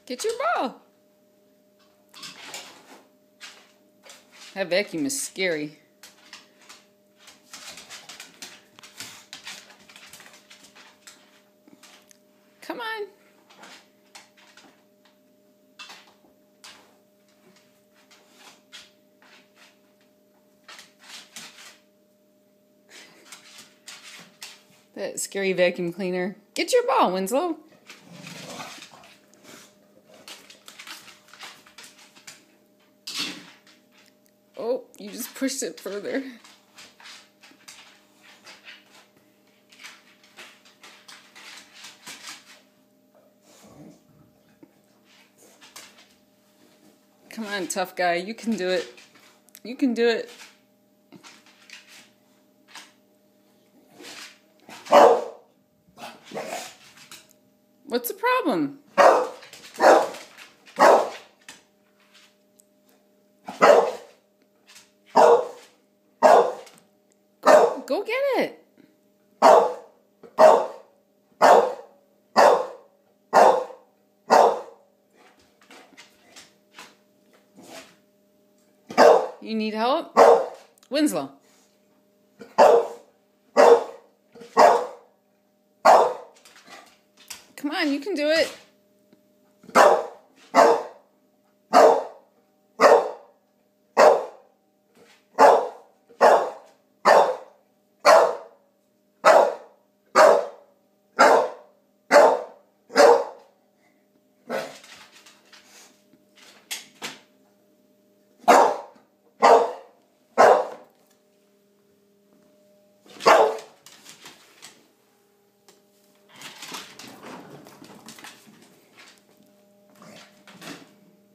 Get your ball. That vacuum is scary. Come on. That scary vacuum cleaner. Get your ball, Winslow. Oh, you just pushed it further. Come on, tough guy. You can do it. You can do it. What's the problem? Go get it. You need help? Winslow. Come on, you can do it.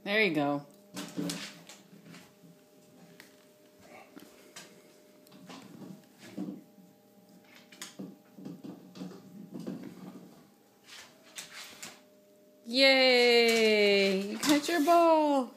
There you go. Yay! You got your ball.